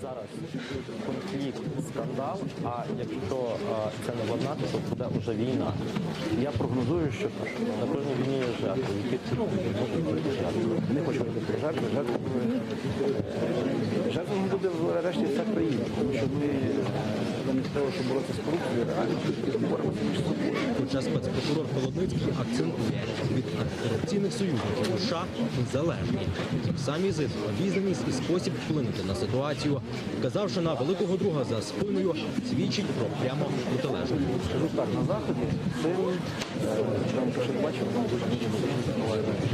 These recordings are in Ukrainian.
зараз конфлікт, скандал, а якщо це не владнати, то буде вже війна. Я прогнозую, що на кожній війні є жертви, які можуть бути жертви. Не хочу бути жертви, жертвами буде врешті вся країна, тому що ми замість того, щоб боротися з корупцією, реально боремося між собою. Хоча спецпрокурор Холодницький акцентує, від антикорупційних союзників США залежні. Тим самі ЗИД обізнаність і спосіб вплинути на ситуацію, вказавши на великого друга за спиною, свідчить про прямо протилежне. Скажу так, на Заході цим, що бачив,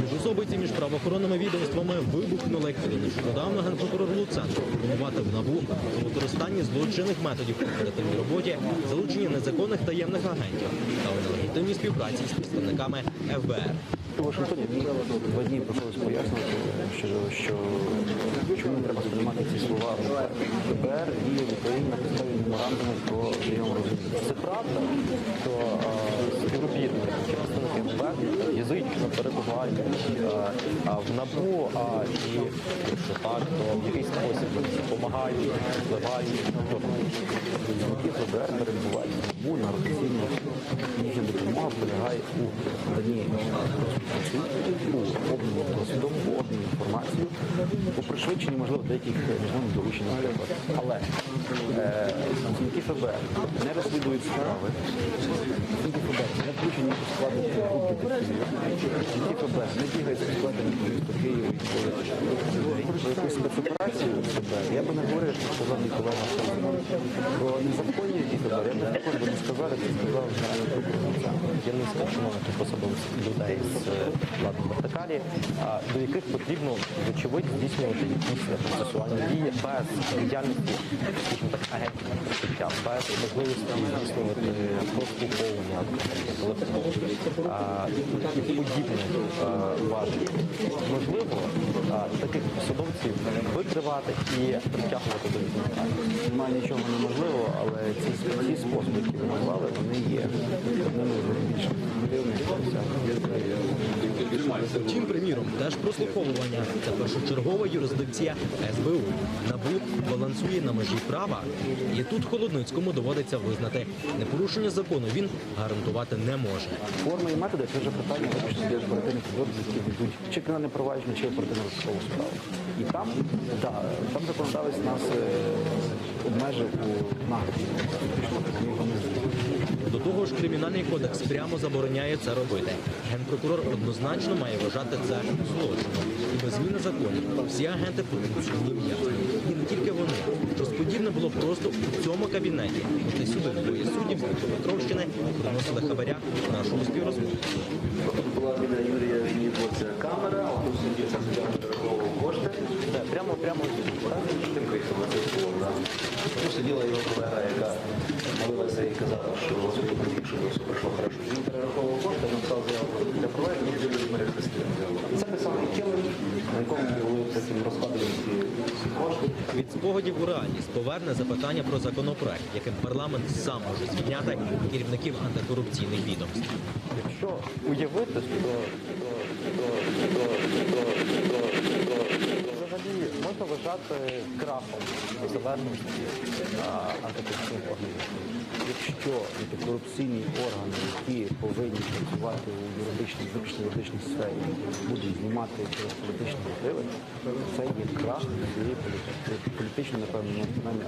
Між особиці між правоохоронними відомствами вибухнули, коли нещодавно генпрокурор Луценко обвинуватив НАБУ у використанні злочинних методів у оперативній роботі, залученні незаконних таємних агентів та у нелегітимній співпраці з представниками ФБР. У Вашингтоні 2 дні просилось пояснити, що чому треба сприймати ці слова ФБР і в Україні на підставі меморандуму про прийом розвідки. Це правда, що співробітники представники ФБР язично перебувають в НАБУ, і якщо так, то в якийсь спосіб допомагають, впливають. Представники ФБР перебувають в НАБУ на ротаційному. Їхня допомога полягає у наданні у обміну досвідом, у обміну інформацією, у пришвидшенні, можливо, деяких міжнародних доручень, наприклад. Але працівники ФБР не розслідують справи, працівники ФБР не включені у склади групи детективів, працівники ФБР не бігають у складі місто Києва і про якусь спецоперацію ФБР. Я би не говорив, що сказав мій колега про незаконні ФБР. Я би також не сказав, як сказав я не скажу посадовців людей з влади вертикалі, до яких потрібно, вочевидь, здійснювати якісь процесуальні дії без діяльності, скажімо так, агентів прикриття, без можливості здійснювати прослуховування телефону і подібне важливо. Можливо, таких посадовців викривати і притягувати до відповідальності. Немає нічого неможливого, але ці способи, які ви назвали, вони є одними з найбільш ефективних. Втім, приміром, теж прослуховування та першочергова юрисдикція СБУ. НАБУ балансує на межі права, і тут Холодницькому доводиться визнати, непорушення закону він гарантувати не може. Форми і методи – це вже питання виключно для оперативних підрозділів, які ведуть чи кримінальне провадження, чи оперативно-розшукову справу. І там, там законодавець нас обмежив у нагляді. До того ж, Кримінальний кодекс прямо забороняє це робити. Генпрокурор однозначно має вважати це злочином. І без зміни законів всі агенти потенційні в'язні. І не тільки вони. Щось подібне було просто у цьому кабінеті. От і сюди двоє суддів з Дніпропетровщини приносили хабаря нашому співрозмовнику. Була біля Юрія Вінніця камера, а тут суддівця зараховував кошти. Прямо Тим приїхав на цей слово. Тут сиділа його колега, яка молилася і казала, що Господи, щоб все пройшло хорошо. Він перераховував кошти, написав заяву для проведення і люди Марія Христина. Це те саме тіло, на якому були таким розкладені ці кошти. Від спогадів у реальність поверне запитання про законопроект, яким парламент сам може звільняти керівників антикорупційних відомств. якщо уявити, то взагалі можна вважати крахом незалежності антикорупційних органів. Якщо антикорупційні органи, які повинні працювати у юридичній сфері, будуть знімати через політичні мотиви, це є крах цієї політичної, напевно,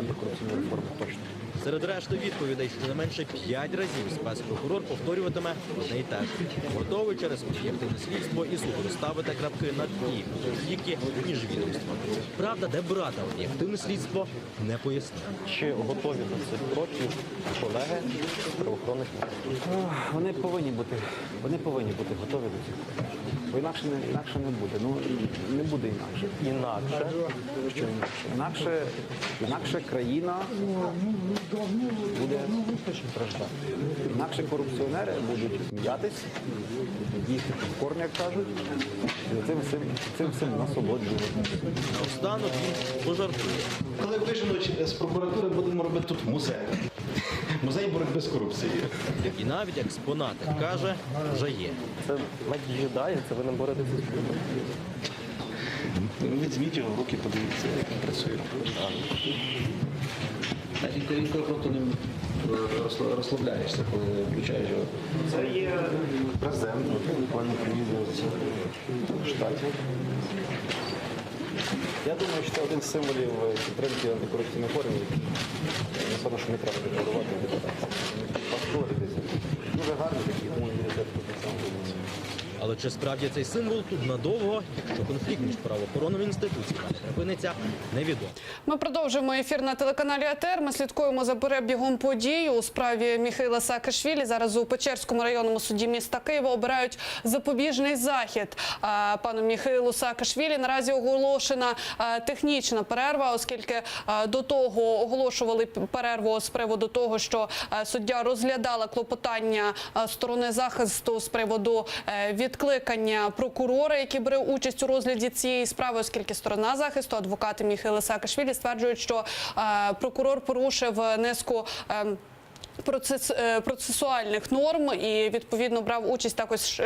антикорупційної реформи точно. Серед решти відповідей щонайменше 5 разів спецпрокурор повторюватиме одне й те ж. Готовий через об'єктивне слідство і суд розставити крапки над «і» у конфлікті між відомствами. Правда, де брати об'єктивне слідство, не пояснив. Чи готові до цих кроків колеги правоохоронних органів? Вони повинні бути готові до цих кроків. Бо інакше не буде. Ну, не буде інакше. Що інакше? Інакше країна буде страждати. Інакше корупціонери будуть сміятись, будуть їхати в корні, як кажуть, і цим всім насолоджувати. Наостанок він пожартує. Коли виженуть з прокуратури, будемо робити тут музей. Музей боротьби з корупцією. І навіть експонати, каже, вже є. Це джедаї, це ви не боретеся з корупцією. Візьміть його в руки, подивіться, як він працює. Інколи просто ним розслабляєшся, коли включаєш його. Це є президент, буквально приїздив з штатів. Я думаю, що це один з символів підтримки антикорупційних органів, який, напевно, що не треба декларувати в депутатах. Повторюйтеся. Дуже гарний такий, тому він так само. Але чи справді цей символ тут надовго, якщо конфлікт між правоохоронними інституціями не припиниться, невідомо. Ми продовжуємо ефір на телеканалі АТР. Ми слідкуємо за перебігом подій у справі Міхеїла Саакашвілі. Зараз у Печерському районному суді міста Києва обирають запобіжний захід пану Міхеїлу Саакашвілі. Наразі оголошена технічна перерва, оскільки до того оголошували перерву з приводу того, що суддя розглядала клопотання сторони захисту з приводу відкликання прокурора, який бере участь у розгляді цієї справи, оскільки сторона захисту, адвокати Міхеїла Саакашвілі, стверджують, що прокурор порушив низку процесуальних норм і, відповідно, брав участь також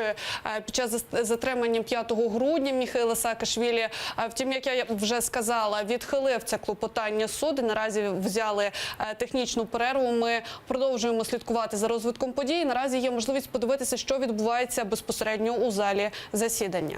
під час затримання 5 грудня Міхеїла Саакашвілі. Втім, як я вже сказала, відхилив це клопотання суд і наразі взяли технічну перерву. Ми продовжуємо слідкувати за розвитком подій. Наразі є можливість подивитися, що відбувається безпосередньо у залі засідання.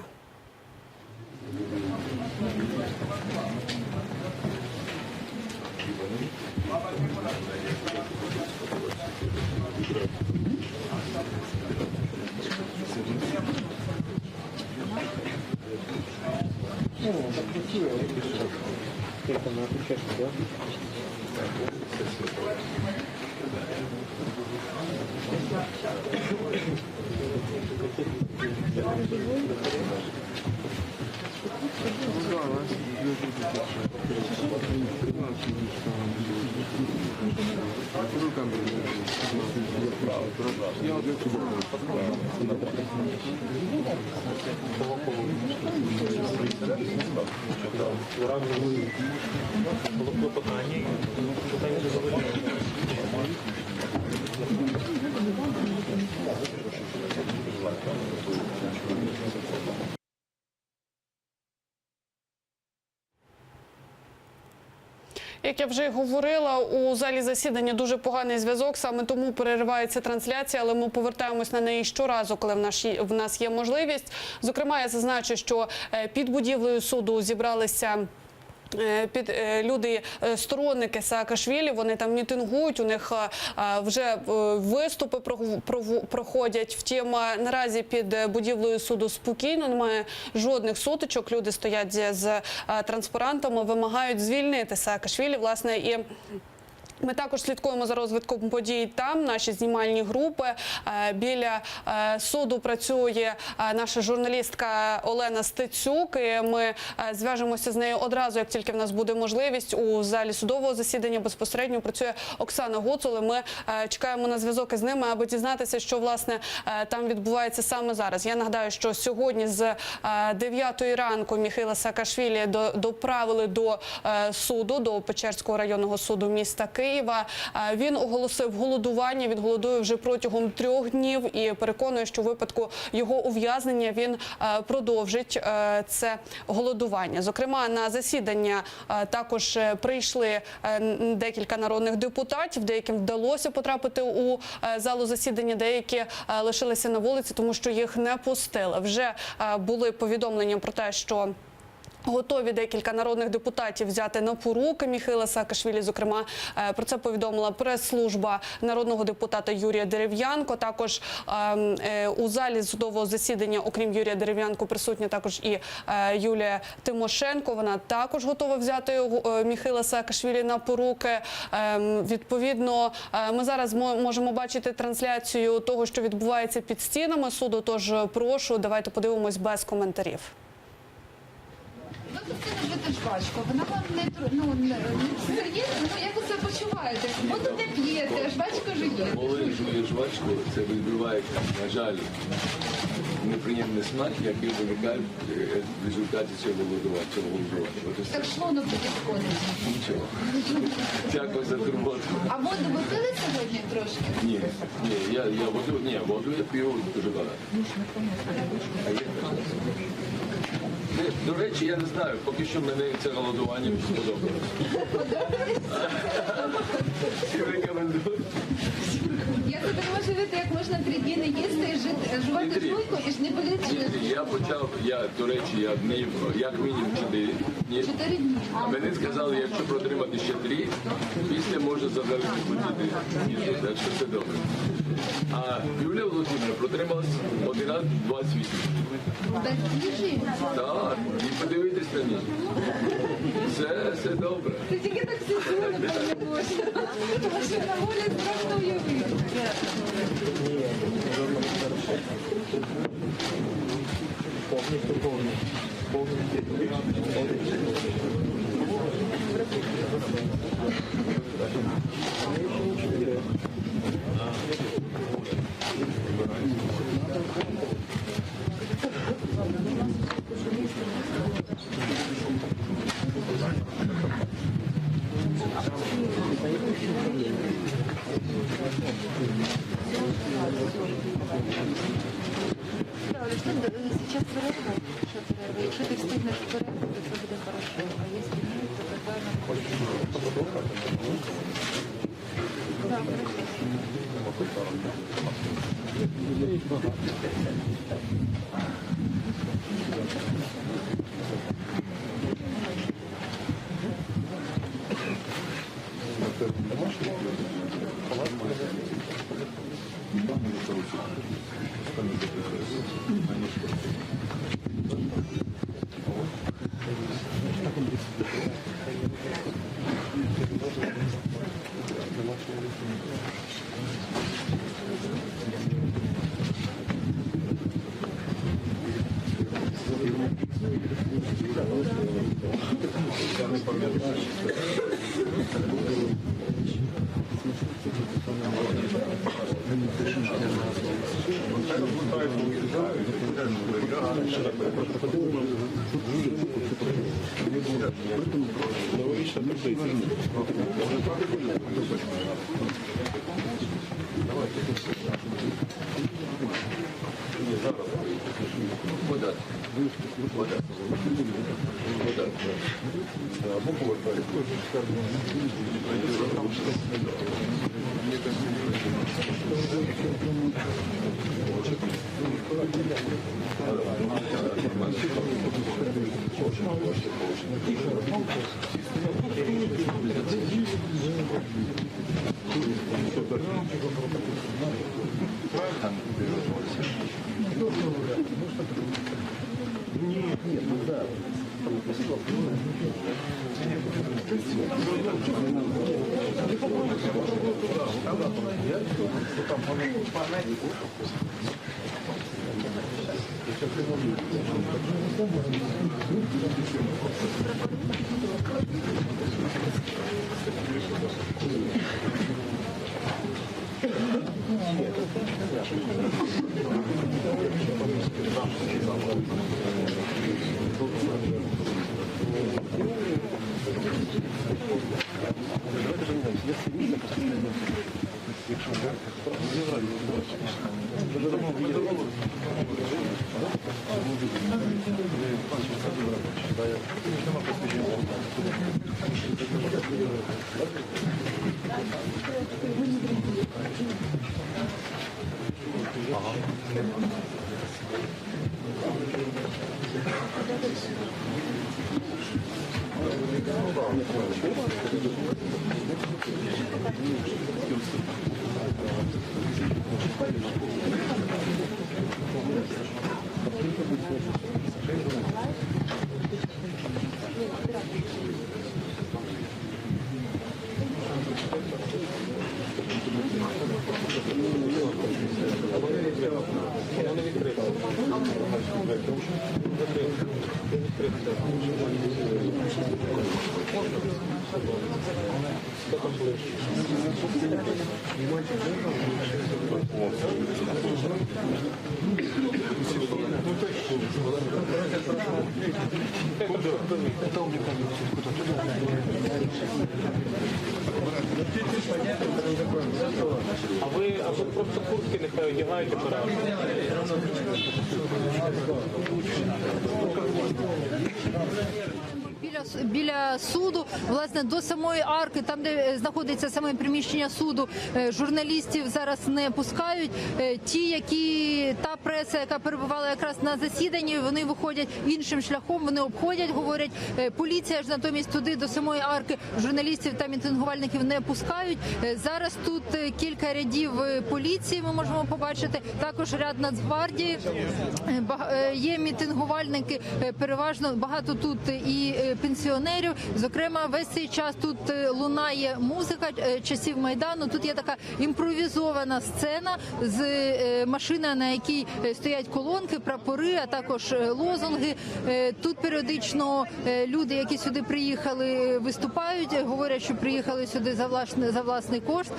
Як я вже говорила, у залі засідання дуже поганий зв'язок, саме тому переривається трансляція, але ми повертаємось на неї щоразу, коли в нас є можливість. Зокрема, я зазначу, що під будівлею суду зібралися люди, сторонники Саакашвілі, вони там мітингують, у них вже виступи проходять. Втім, наразі під будівлею суду спокійно, немає жодних сутичок, люди стоять з транспарантами, вимагають звільнити Саакашвілі, власне, і ми також слідкуємо за розвитком подій там, наші знімальні групи. Біля суду працює наша журналістка Олена Стецюк. І ми зв'яжемося з нею одразу, як тільки в нас буде можливість. У залі судового засідання безпосередньо працює Оксана Гуцул. Ми чекаємо на зв'язок із ними, аби дізнатися, що, власне, там відбувається саме зараз. Я нагадаю, що сьогодні з 9 ранку Міхеїла Саакашвілі доправили до суду, до Печерського районного суду міста Києва. Він оголосив голодування, він голодує вже протягом 3 днів і переконує, що у випадку його ув'язнення він продовжить це голодування. Зокрема, на засідання також прийшли декілька народних депутатів, деяким вдалося потрапити у залу засідання, деякі лишилися на вулиці, тому що їх не пустили. Вже були повідомлення про те, що готові декілька народних депутатів взяти на поруки Міхеїла Саакашвілі. Зокрема, про це повідомила прес-служба народного депутата Юрія Дерев'янко. Також у залі судового засідання, окрім Юрія Дерев'янко, присутня також і Юлія Тимошенко. Вона також готова взяти Міхеїла Саакашвілі на поруки. Відповідно, ми зараз можемо бачити трансляцію того, що відбувається під стінами суду. Тож прошу, давайте подивимось без коментарів. Ви постійно бити жвачку, вона вам не серйозно, як ви себе почуваєте? Воду не п'єте, жвачка ж є. Коли жує жвачку, це відбиває, на жаль, неприємний смак, який виникає в результаті цього голодування. Так шлунок тоді сходить. Нічого. Дякую за турботу. А воду ви пили сьогодні трошки? Ні, воду я п'ю дуже багато. А є? До речі, я не знаю, поки що мене це голодування сподобалось. Рекомендую. Я собі не можу вірити, як можна 3 дні не їсти і жувати Дмитрій. жуйку і ж не боліти. До речі, я днів, як мінімум 4 дні. 4 дні. А мені сказали, якщо протримати ще 3, після може взагалі не хотіти їсти, так що це добре. А Юлія Володимирівна протрималась 1 раз 28. Так їжі. Так, і подивитись на них. Все добре. Ти тільки так сезони, пане Боже. Тому що на волі страшно уявити. Сейчас перерва. Якщо ти встигнеш перерву, то це буде хорошо. А якщо ні, то тогда Вода. А ви просто куртки нехай одягаєте пора. Біля суду, власне, до самої арки, там, де знаходиться саме приміщення суду, журналістів зараз не пускають. Та преса, яка перебувала якраз на засіданні, вони виходять іншим шляхом, вони обходять, говорять. Поліція ж натомість туди, до самої арки, журналістів та мітингувальників не пускають. Зараз тут кілька рядів поліції ми можемо побачити, також ряд Нацгвардії. Є мітингувальники, переважно багато тут і пенсіонерів. Зокрема, весь цей час тут лунає музика часів Майдану. Тут є така імпровізована сцена з машина, на якій стоять колонки, прапори, а також лозунги. Тут періодично люди, які сюди приїхали, виступають, говорять, що приїхали сюди за власний кошт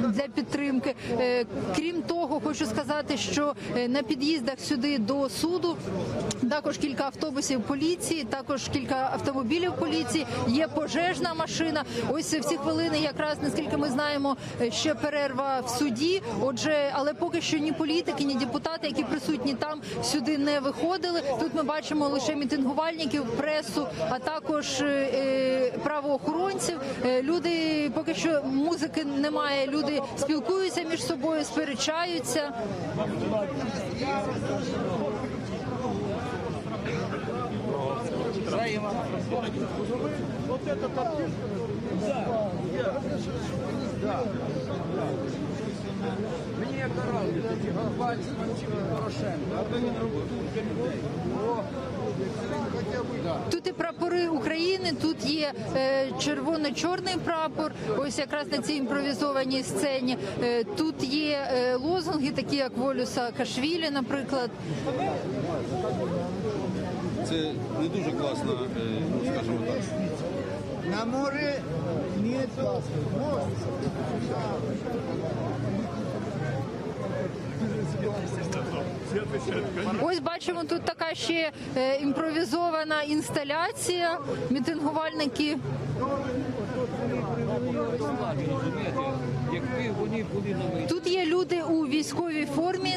для підтримки. Крім того, хочу сказати, що на під'їздах сюди до суду також кілька автобусів поліції, також кілька автомобілів поліції, є пожежна машина. Ось в ці хвилини якраз, наскільки ми знаємо, ще перерва в суді. Але поки що ні політики, ні депутати, які присутні там, сюди не виходили. Тут ми бачимо лише мітингувальників, пресу, а також правоохоронців. Люди, поки що музики немає, люди спілкуються між собою, сперечаються. Тут і прапори України, тут є червоно-чорний прапор, ось якраз на цій імпровізованій сцені. Тут є лозунги, такі як «Волю Саакашвілі», наприклад. Це не дуже класно, скажімо так. На море нет. Ось бачимо, тут така ще імпровізована інсталяція, мітингувальники. Тут є люди у військовій формі,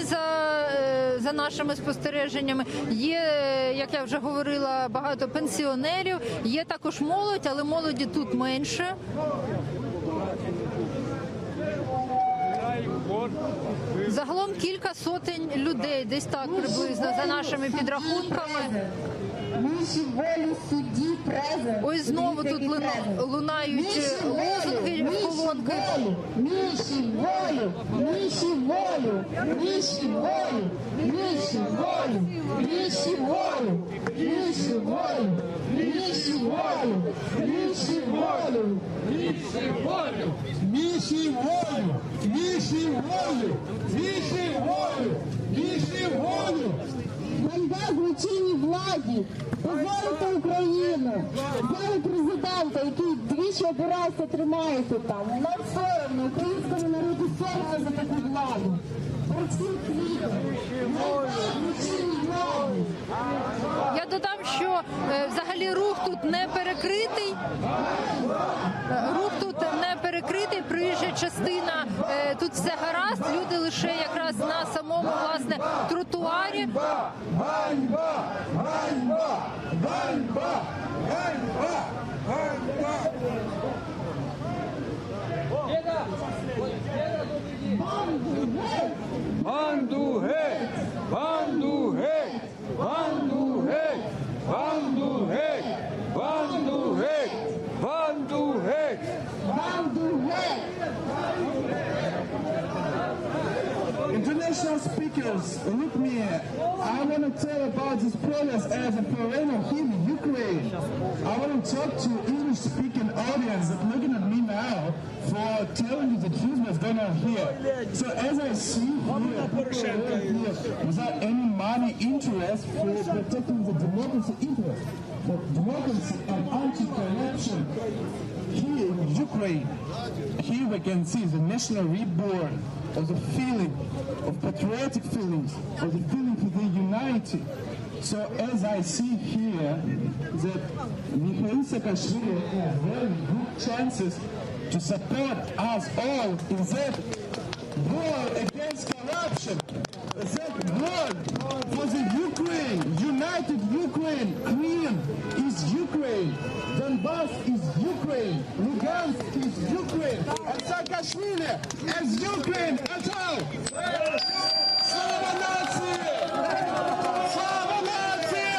за нашими спостереженнями. Є, як я вже говорила, багато пенсіонерів, є також молодь, але молоді тут менше. Загалом кілька сотень людей, десь так приблизно, за нашими підрахунками. Ось знову тут лунають лозунги в колонки. Міші волю, міші волю, міші волю, міші волю, міші волю, міші волю, міші волю, міші волю, міші волю, міші волю, міші волю, міші волю, міші волю. Ганьба злочинній владі, позорити Україну, позорити президента, який двічі опирався, тримається там. Нам соромно, українському народу соромно за таку владу. Перед всім світом. Я додам, що взагалі рух тут не перекритий. Рух тут не перекритий, проїжджа частина, тут все гаразд, люди лише якраз на самому, власне, тротуарі. Ганьба! Ганьба! Ганьба! Ганьба! Ганьба! Банду геть! Банду геть! Банду геть! Банду геть! Банду геть! Банду геть! Банду геть! International speakers, look me. I want to tell about this protest as a foreigner here in Ukraine. I want to talk to English-speaking audience that looking at me now for telling you the truth what's going on here. So as I see here, people are here without any money interest for protecting the democracy interest, the democracy and anti-corruption. Here in Ukraine, here we can see the national reborn of the feeling, of patriotic feelings, of the feeling for the unity. So as I see here, that Mikhail Saakashvili has very good chances to support us all in that war against corruption. that blood for the Ukraine, united Ukraine, Crimea is Ukraine, Donbass is Ukraine, Lugansk is Ukraine, and Saakashvili is Ukraine at all. Slava nации! Slava nации!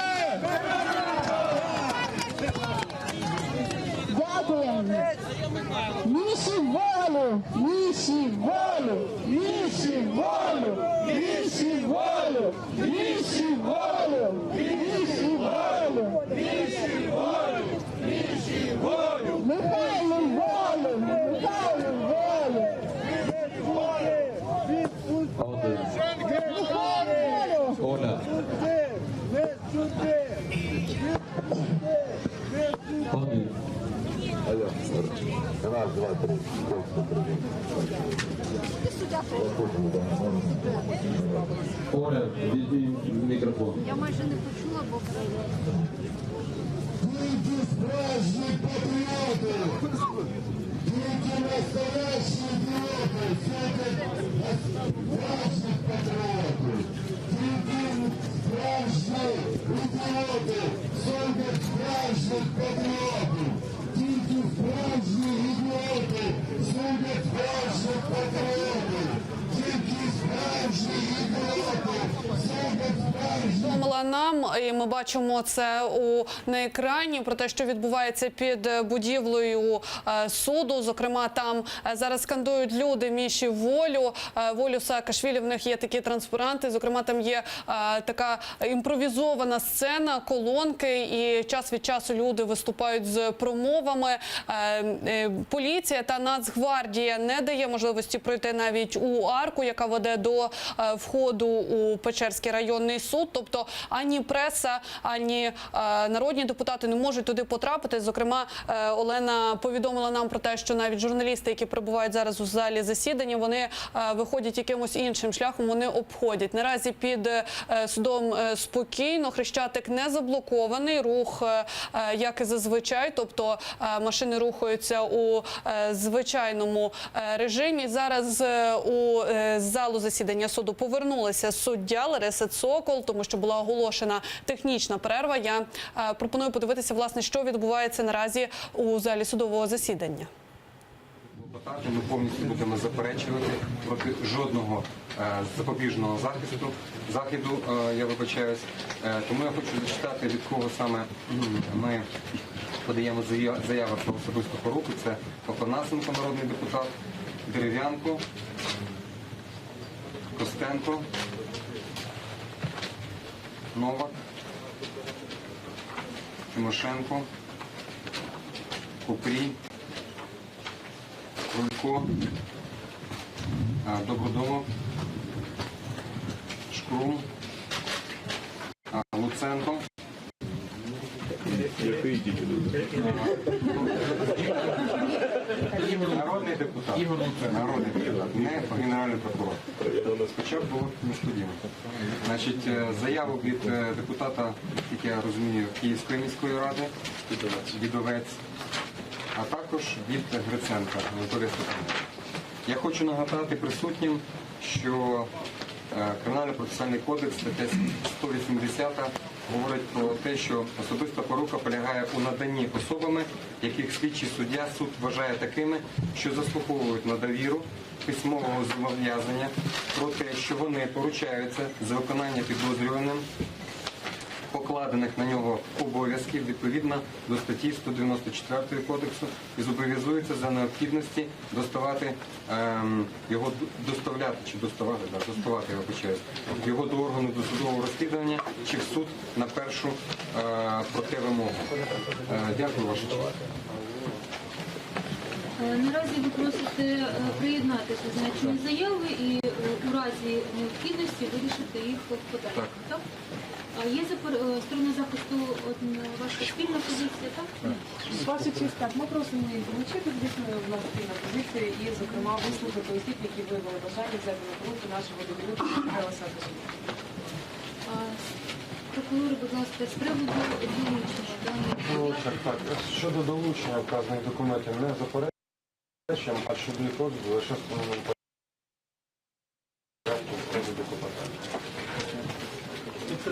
Дякуємо. Міші волю, міші волю, міші волю, міші волю, міші волю, міші волю, міші волю, міші волю, Михайло волю, Михайло волю. Оля. Раз, два, три. Оля, візьми мікрофон. Я майже не почула, бо Тільки справжні патріоти! Тільки настоящі ідіоти! Справжніх патріотів! Тільки справжні ідіоти! Судять справжніх патріотів! Тільки справжні ідіоти! Судять справжніх патріотів! Тільки справжні ідіоти! Судять справжніх Повідомила нам, і ми бачимо це на екрані, про те, що відбувається під будівлею суду. Зокрема, там зараз скандують люди «Міші волю», волю Саакашвілі. В них є такі транспаранти. Зокрема, там є така імпровізована сцена, колонки, і час від часу люди виступають з промовами. Поліція та Нацгвардія не дає можливості пройти навіть у арку, яка веде до входу у Печерський районний суд. Тобто ані преса, ані народні депутати не можуть туди потрапити. Зокрема, Олена повідомила нам про те, що навіть журналісти, які перебувають зараз у залі засідання, вони виходять якимось іншим шляхом, вони обходять. Наразі під судом спокійно, Хрещатик не заблокований, рух, як і зазвичай, тобто машини рухаються у звичайному режимі. Зараз у залу засідання суду повернулася суддя Лариса Цокол, тому що була оголошена технічна перерва. Я пропоную подивитися, власне, що відбувається наразі у залі судового засідання. Ми повністю будемо заперечувати проти жодного запобіжного заходу, я вибачаюсь. Тому я хочу зачитати, від кого саме ми подаємо заяви про особисту поруку. Це Опанасенко, народний депутат, Дерев'янко, Костенко, Новак, Тимошенко, Купрій, Рулько, Добродомов, Шкрум, Луценко. Народний депутат, не генеральний прокурор. Спочатку було несподівано. Значить, заяву від депутата, як я розумію, Київської міської ради, Дідовець, а також від Гриценка Анатолія Степановича. Я хочу нагадати присутнім, що Кримінально-процесуальний кодекс, стаття 180, говорить про те, що особиста порука полягає у наданні особами, яких слідчий суддя суд вважає такими, що заслуговують на довіру письмового зобов'язання про те, що вони поручаються за виконання підозрюваним покладених на нього обов'язків відповідно до статті 194 кодексу і зобов'язуються за необхідності доставати його його до органу досудового розслідування чи в суд на першу проти вимогу. Дякую, ваша честь. Наразі ви просите приєднатися до зазначеної заяви і у разі необхідності вирішити їх в подальшому. Так? А є сторона захисту ваша спільна позиція, так? Ваша честь, так, ми просимо їх долучити, звісно, в нас спільна позиція і, зокрема, вислухати осіб, які виявили бажання взяти на поруку нашого довіру Михайла Саакашвілі. Прокурори, будь ласка, з приводу долучення. Так, щодо долучення вказаних документів не заперечуємо, а щодо їх розгляду лише встановленим порядком депутата.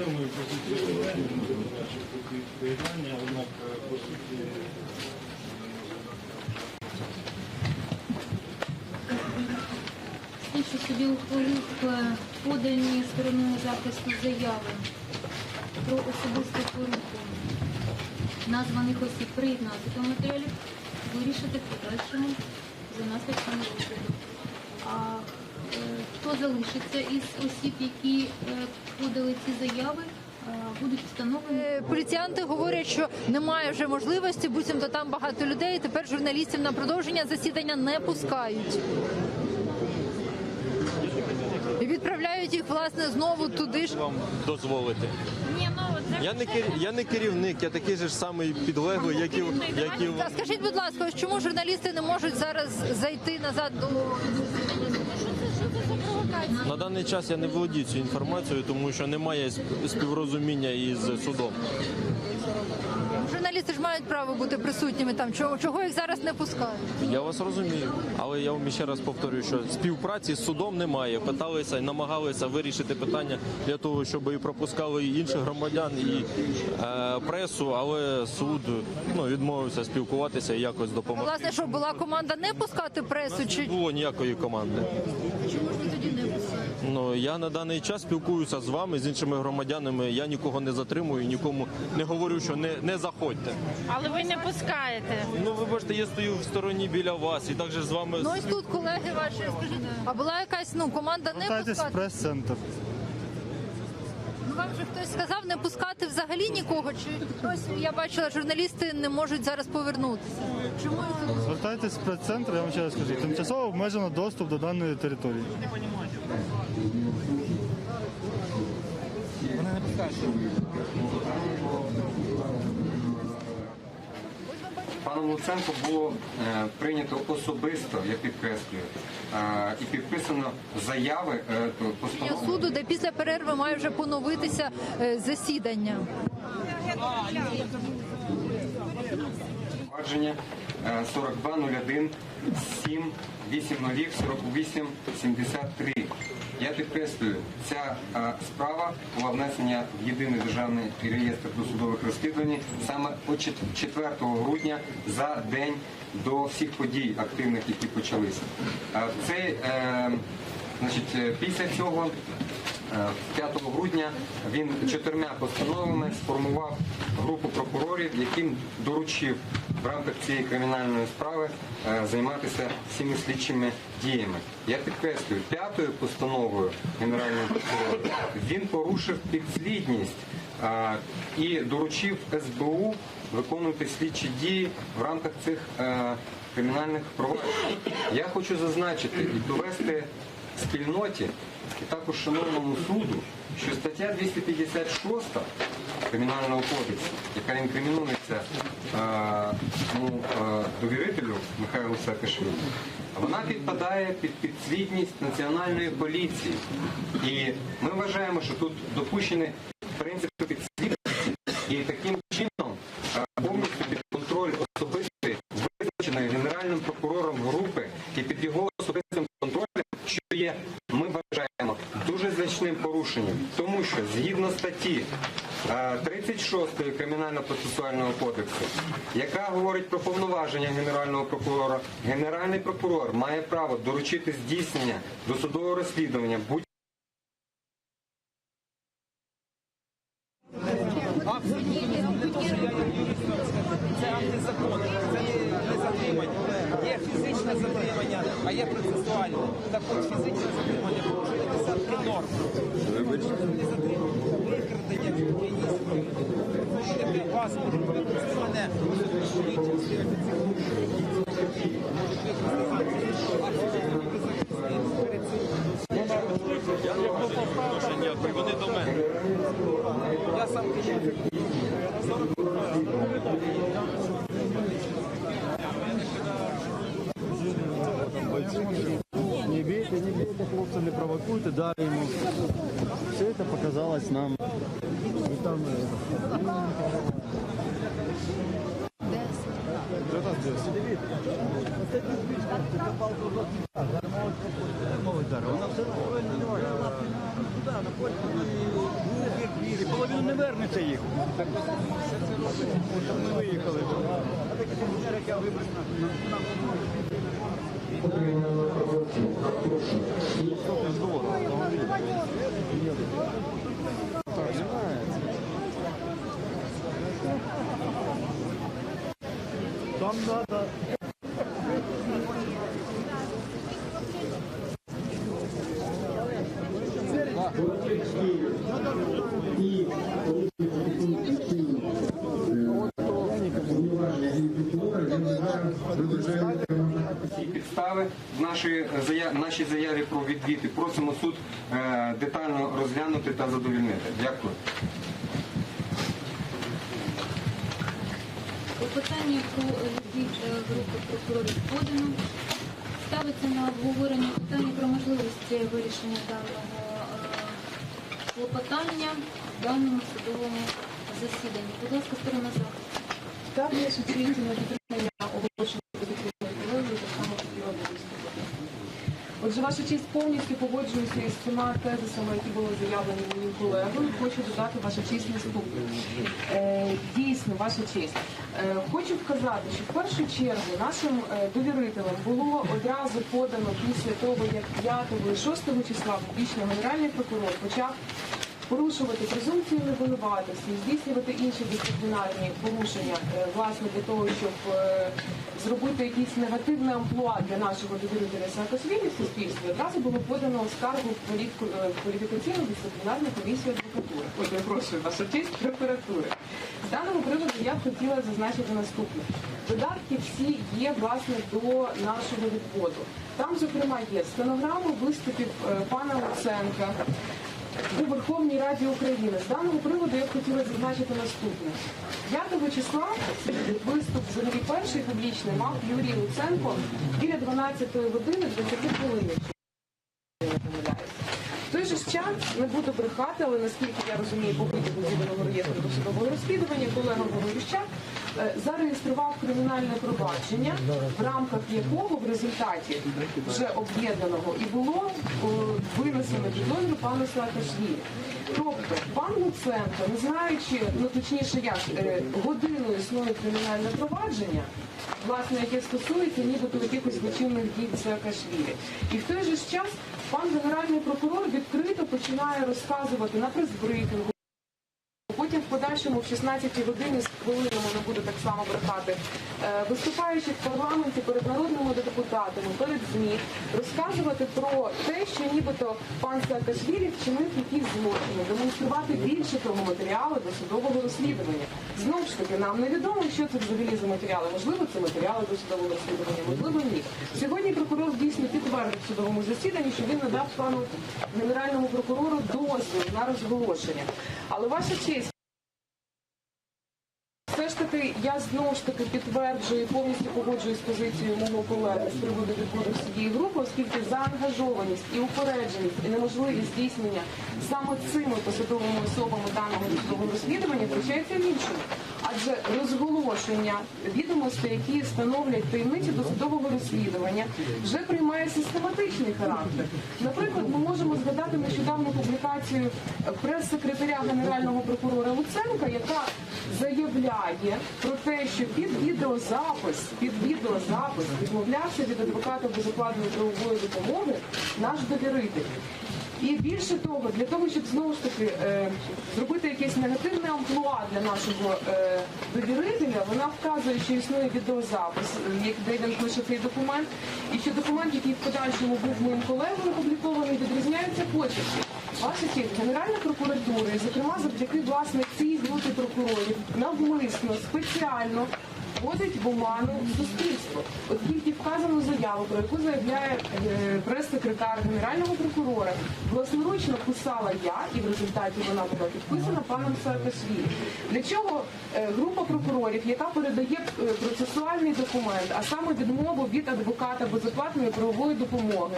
підтримую позицію приєднання, однак по суті Слідчий собі ухвалив подані стороною захисту заяви про особисту поруху названих осіб приєднати до матеріалів, вирішити в подальшому за наслідками розгляду. А хто залишиться із осіб, які подали ці заяви, будуть встановлені. Поліціянти говорять, що немає вже можливості, буцімто там багато людей, тепер журналістів на продовження засідання не пускають. І відправляють їх, власне, знову туди ж. Вам дозволити. Я не керівник, я такий же ж самий підлеглий, як і Та скажіть, будь ласка, ось чому журналісти не можуть зараз зайти назад до... на даний час я не володію цією інформацією, тому що немає співрозуміння із судом. Журналісти ж мають право бути присутніми там. Чого їх зараз не пускають? Я вас розумію, але я вам ще раз повторюю, що співпраці з судом немає. Питалися і намагалися вирішити питання для того, щоб і пропускали і інших громадян, і пресу, але суд відмовився спілкуватися і якось допомогти. Власне, що була команда не пускати пресу? Чи Не було ніякої команди. чому ж ви тоді не пускаєте? Я на даний час спілкуюся з вами, з іншими громадянами. Я нікого не затримую, нікому не говорю, що не заходьте. Але ви не пускаєте. Ви бачите, я стою в стороні біля вас і також з вами. Ну ось тут колеги ваші, скажіть, а була якась команда не пускати? прес-центр. Ну вам же хтось сказав не пускати взагалі нікого? Чи хтось, я бачила, журналісти не можуть зараз повернутися? Чому їх тут? Звертайтесь в прес-центр, я вам ще раз скажу. Тимчасово обмежено доступ до даної території. Вони не пускають. Паном Луценко було прийнято особисто, я підкреслюю, і підписано заяви постанови Суду, де після перерви має вже поновитися засідання. провадження 4201 7 80 48 73. Я підкреслюю, ця справа була внесена в єдиний державний реєстр досудових розслідувань саме 4 грудня, за день до всіх подій активних, які почалися. Після цього 5 грудня він 4 постановами сформував групу прокурорів, яким доручив в рамках цієї кримінальної справи займатися всіми слідчими діями. Я підкреслюю, 5-ю постановою Генерального прокурора він порушив підслідність і доручив СБУ виконувати слідчі дії в рамках цих кримінальних проваджень. Я хочу зазначити і довести спільноті, і також шановному суду, що стаття 256 Кримінального кодексу, яка інкримінується довірителю Михайлу Саакашвілі, вона підпадає під підслідність Національної поліції. І ми вважаємо, що тут допущені принципи підслідності і таким чином повністю під контроль особистий, визначений Генеральним прокурором групи і під його особистим контролем, що є, ми вважаємо, дуже значним порушенням. Тому що згідно статті 36 Кримінально-процесуального кодексу, яка говорить про повноваження Генерального прокурора, Генеральний прокурор має право доручити здійснення досудового розслідування Це антизаконно, це не затримання. Є фізичне затримання, а є процесуальне. Так от фізичне затримання порушує десятки норм. Не затримання, викрадення, є вас, можуть викрасти мене, можуть викрасти Вони до мене. Я сам Не бейте, хлопца, не провокуйте, дали ему. Все это показалось нам. Вона все не вернеться їх. Ми виїхали. А такі пенсіонери, як я вибрав на там надо. Підстави в нашій заяві про відвід і просимо суд детально розглянути та задовольнити. Дякую. Питання про відвід групи прокурорів подано. Ставиться на обговорення питання про можливість вирішення даного клопотання в даному судовому засіданні. Будь ласка, сторона захисту. Так, я суцільно на підтримання оголошення протокольної колегії, так само хотіла би виступити. Отже, ваша честь, повністю погоджуюся із всіма тезисами, які були заявлені моїм колегою. Хочу додати, ваша честь, наступне. Дійсно, ваша честь. Хочу вказати, що в першу чергу нашим довірителям було одразу подано після того, як 5 і 6 числа публічно Генеральний прокурор почав порушувати презумпцію невинуватості, здійснювати інші дисциплінарні порушення, власне, для того, щоб зробити якийсь негативний амплуа для нашого довірителя Саакашвілі в суспільстві, одразу було подано скаргу в кваліфікаційну дисциплінарну комісію адвокатури. Ой, перепрошую, ваша честь, прокуратури. З даного приводу я б хотіла зазначити наступне. Додатки всі є, власне, до нашого відводу. Там, зокрема, є стенограма виступів пана Луценка у Верховній Раді України. З даного приводу я б хотіла зазначити наступне. 5 числа виступ взагалі перший публічний мав Юрій Луценко біля 12 години 20 хвилин. В той же час, не буду брехати, але наскільки я розумію, по витягу з єдиного реєстру досудового розслідування, колега Боровіщак зареєстрував кримінальне провадження, в рамках якого в результаті вже об'єднаного і було винесено підозру пану Саакашвілі. Тобто пан Луценко, не знаючи, ну точніше як, годину існує кримінальне провадження, власне, яке стосується нібито якихось злочинних дій Саакашвілі. І в той же час пан генеральний прокурор відкрито починає розказувати на прес-брифінгу, потім в подальшому в 16 годині з хвилинами, не буду так само брехати, виступаючи в парламенті перед народними депутатами, перед ЗМІ, розказувати про те, що нібито пан Саакашвілі вчинив якісь злочини, демонструвати більше того матеріалу до судового розслідування. Знову ж таки, нам невідомо, що це взагалі за матеріали. Можливо, це матеріали до судового розслідування, можливо, ні. Сьогодні прокурор дійсно підтвердив в судовому засіданні, що він надав пану генеральному прокурору дозвіл на розголошення. Але ваша честь, все ж таки, я знову ж таки підтверджую і повністю погоджуюсь з позицією мого колеги з приводу відводу цієї групи, оскільки заангажованість і упередженість і неможливість здійснення саме цими посадовими особами даного судового розслідування втрачається в іншому. Адже розголошення відомостей, які становлять таємниці досудового розслідування, вже приймає систематичний характер. Наприклад, ми можемо згадати нещодавну публікацію прес-секретаря Генерального прокурора Луценка, яка заявляє про те, що під відеозапис відмовлявся від адвоката безоплатної правової допомоги наш довіритель. І більше того, для того, щоб знову ж таки зробити якесь негативне амплуа для нашого довірителя, вона вказує, що існує відеозапис, де він пише цей документ, і що документ, який в подальшому був моїм колегою опублікований, відрізняється почерки. Ваша честь, Генеральна прокуратура, і зокрема завдяки власне цій групі прокурорів, навмисно, спеціально вводить в оману суспільство. От тільки вказану заяву, про яку заявляє прес-секретар Генерального прокурора, власноручно писала я, і в результаті вона була підписана паном Саакашвілі. Для чого група прокурорів, яка передає процесуальний документ, а саме відмову від адвоката безоплатної правової допомоги,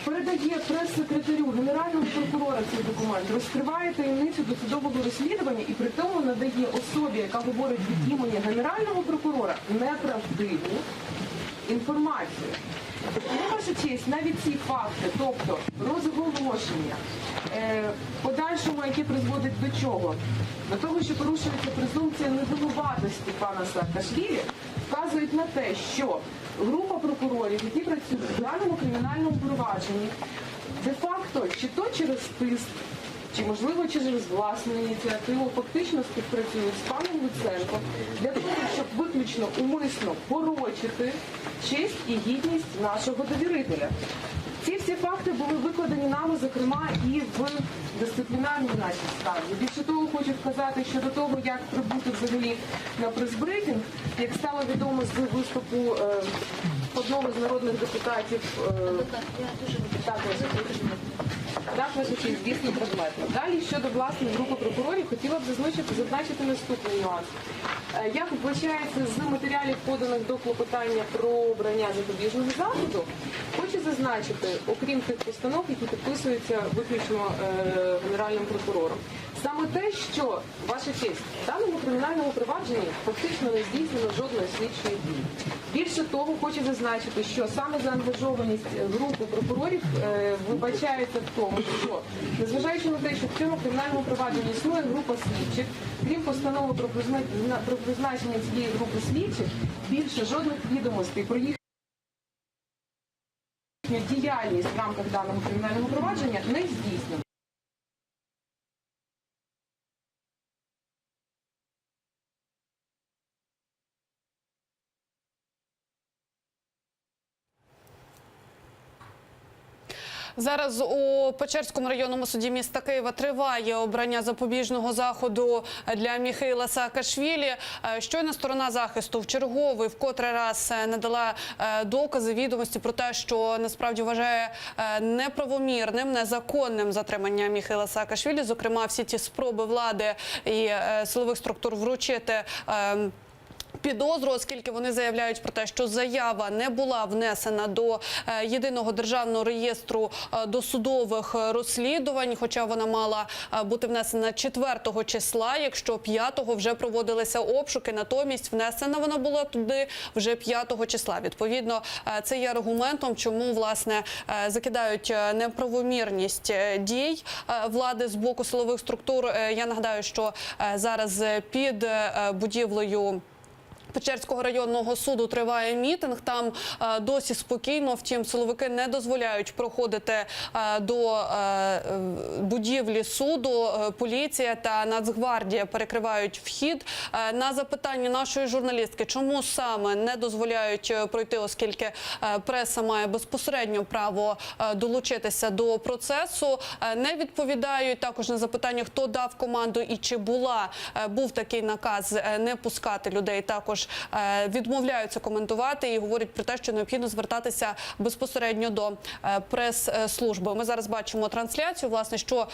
передає прес-секретарю Генерального прокурора цей документ, розкриває таємницю досудового розслідування і при тому надає особі, яка говорить від імені Генерального прокурора, неправдиву інформацію. На вашу честь, навіть ці факти, тобто розголошення, подальшому, яке призводить до чого? До того, що порушується презумпція невинуватості пана Саакашвілі, вказують на те, що група прокурорів, які працюють в даному кримінальному провадженні, де-факто, чи то через тиск, чи, можливо, через власну ініціативу, фактично співпрацюють з паном Луценком для того, щоб виключно умисно порочити честь і гідність нашого довірителя. Ці всі факти були викладені нами, зокрема, і в дисциплінарній нашій скарзі. Більше того, хочу сказати, що до того, як прибути взагалі на прес-брифінг, як стало відомо з виступу одного з народних депутатів, так, звісно, предметно. Далі, щодо власної групи прокурорів, хотіла б зазначити наступний нюанс. Як вбачається з матеріалів, поданих до клопотання про обрання запобіжного заходу, хочу зазначити, окрім тих постанов, які підписуються виключно Генеральним прокурором, саме те, що, ваша честь, в даному кримінальному провадженні фактично не здійснено жодної слідчої дії. Більше того, хочу зазначити, що саме заангажованість групи прокурорів вибачається в тому, що, незважаючи на те, що в цьому кримінальному провадженні існує група слідчих, крім постанови про призначення цієї групи слідчих, більше жодних відомостей про їх діяльність в рамках даного кримінального провадження не здійснено. Зараз у Печерському районному суді міста Києва триває обрання запобіжного заходу для Міхеїла Саакашвілі. Щойно сторона захисту вчерговий вкотре раз надала докази, відомості про те, що насправді вважає неправомірним, незаконним затримання Міхеїла Саакашвілі. Зокрема, всі ті спроби влади і силових структур вручити підозру, оскільки вони заявляють про те, що заява не була внесена до єдиного державного реєстру досудових розслідувань, хоча вона мала бути внесена 4 числа, якщо 5-го вже проводилися обшуки, натомість внесена вона була туди вже 5 числа. Відповідно, це є аргументом, чому, власне, закидають неправомірність дій влади з боку силових структур. Я нагадаю, що зараз під будівлею Печерського районного суду триває мітинг. Там досі спокійно, втім, силовики не дозволяють проходити до будівлі суду. Поліція та Нацгвардія перекривають вхід. На запитання нашої журналістки, чому саме не дозволяють пройти, оскільки преса має безпосередньо право долучитися до процесу, не відповідають. Також на запитання, хто дав команду і чи був такий наказ не пускати людей, також відмовляються коментувати і говорять про те, що необхідно звертатися безпосередньо до прес-служби. Ми зараз бачимо трансляцію, власне, що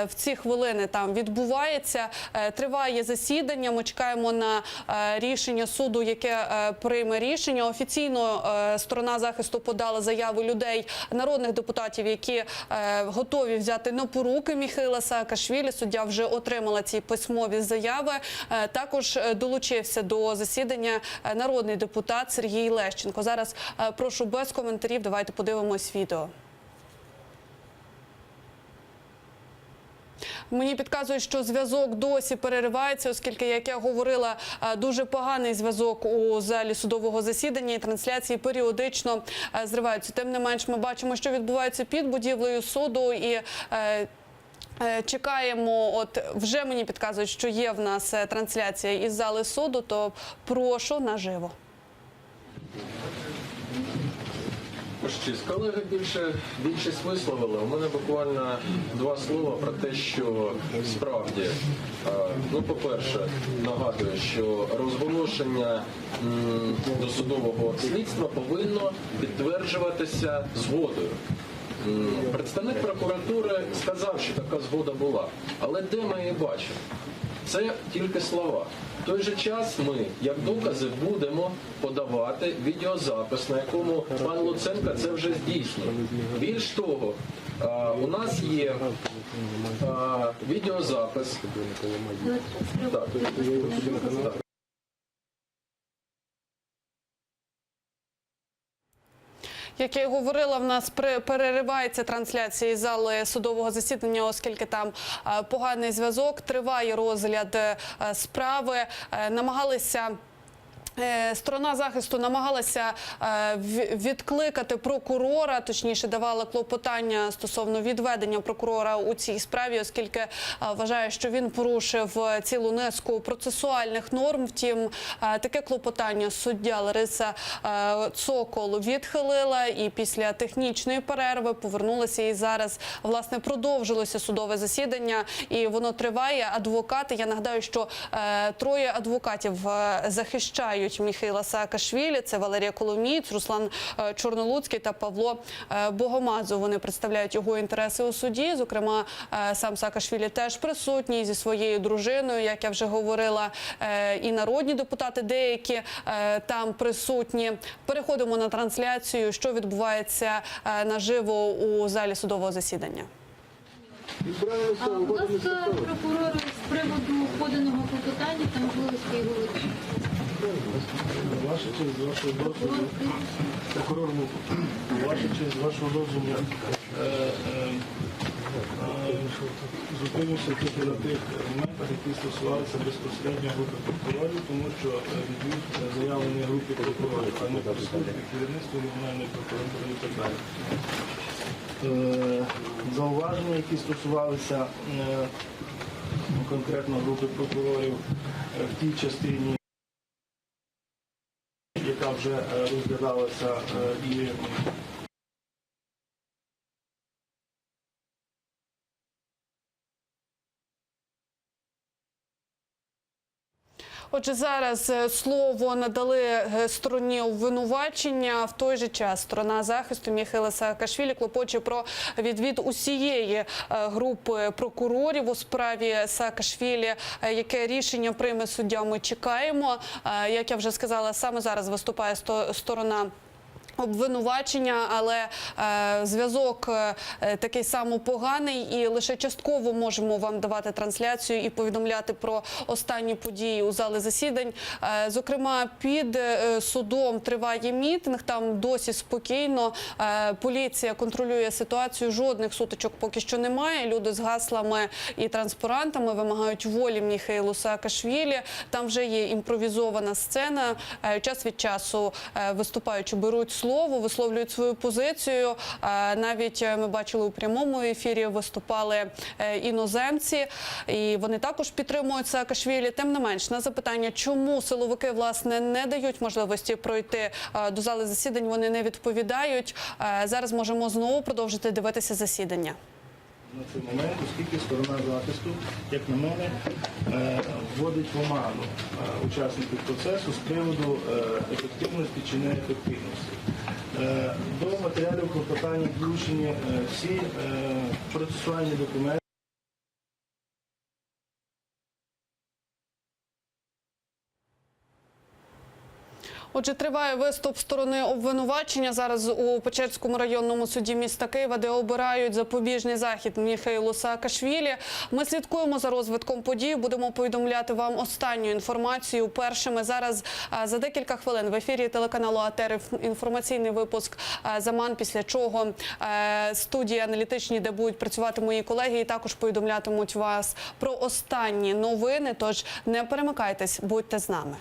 в ці хвилини там відбувається. Триває засідання, ми чекаємо на рішення суду, яке прийме рішення. Офіційно сторона захисту подала заяви людей, народних депутатів, які готові взяти на поруки Міхеїла Саакашвілі. Суддя вже отримала ці письмові заяви. Також долучився до засідання народний депутат Сергій Лещенко. Зараз прошу без коментарів, давайте подивимось відео. Мені підказують, що зв'язок досі переривається, оскільки, як я говорила, дуже поганий зв'язок у залі судового засідання і трансляції періодично зриваються. Тим не менш, ми бачимо, що відбувається під будівлею суду і чекаємо, от вже мені підказують, що є в нас трансляція із зали суду, то прошу наживо. Колеги більшість висловили. У мене буквально 2 слова про те, що справді, по-перше, нагадую, що розголошення досудового слідства повинно підтверджуватися згодою. Представник прокуратури сказав, що така згода була, але де ми її бачимо? Це тільки слова. В той же час ми, як докази, будемо подавати відеозапис, на якому пан Луценко це вже здійснює. Більш того, у нас є відеозапис. Так. Як я й говорила, в нас переривається трансляція із зали судового засідання, оскільки там поганий зв'язок. Триває розгляд справи. Сторона захисту намагалася відкликати прокурора, точніше давала клопотання стосовно відведення прокурора у цій справі, оскільки вважає, що він порушив цілу низку процесуальних норм. Втім, таке клопотання суддя Лариса Цокол відхилила і після технічної перерви повернулася. І зараз, власне, продовжилося судове засідання і воно триває. Адвокати, я нагадаю, що 3 адвокатів захищають Міхеїла Саакашвілі. Це Валерія Коломієць, Руслан Чорнолуцький та Павло Богомазов. Вони представляють його інтереси у суді. Зокрема, сам Саакашвілі теж присутній зі своєю дружиною, як я вже говорила, і народні депутати деякі там присутні. Переходимо на трансляцію, що відбувається наживо у залі судового засідання. Будь ласка, прокурор, з приводу поданого клопотання та можливості його вирішення. Ваша честь, з вашого дозволу, прокурор, ваша честь, з вашого дозволу, зупинився тільки на тих моментах, які стосувалися безпосередньо групи прокурорів, тому що відвід заявлені групи прокурорів, а не представники керівництва Регіональної прокуратури і так далі. Зауваження, які стосувалися конкретно групи прокурорів в тій частині, яка вже розглядалася і Отже, зараз слово надали стороні обвинувачення. В той же час сторона захисту Міхеїла Саакашвілі клопоче про відвід усієї групи прокурорів у справі Саакашвілі. Яке рішення прийме суддя, ми чекаємо. Як я вже сказала, саме зараз виступає сторона обвинувачення, але зв'язок такий само поганий і лише частково можемо вам давати трансляцію і повідомляти про останні події у залі засідань. Зокрема, під судом триває мітинг, там досі спокійно, поліція контролює ситуацію, жодних сутичок поки що немає. Люди з гаслами і транспарантами вимагають волі Міхеїлу Саакашвілі. Там вже є імпровізована сцена, час від часу виступаючи беруть слово, висловлюють свою позицію. Навіть ми бачили у прямому ефірі, виступали іноземці, і вони також підтримують Саакашвілі. Тим не менш, на запитання, чому силовики, власне, не дають можливості пройти до зали засідань, вони не відповідають. Зараз можемо знову продовжити дивитися засідання. На цей момент, оскільки сторона захисту, як на мене, вводить в оману учасників процесу з приводу ефективності чи неефективності. До матеріалів клопотання включені всі процесуальні документи. Отже, триває виступ сторони обвинувачення зараз у Печерському районному суді міста Києва, де обирають запобіжний захід Міхеїлу Саакашвілі. Ми слідкуємо за розвитком подій, будемо повідомляти вам останню інформацію першими. Зараз за декілька хвилин в ефірі телеканалу АТR інформаційний випуск «Заман», після чого студії аналітичні, де будуть працювати мої колеги, і також повідомлятимуть вас про останні новини. Тож не перемикайтесь, будьте з нами.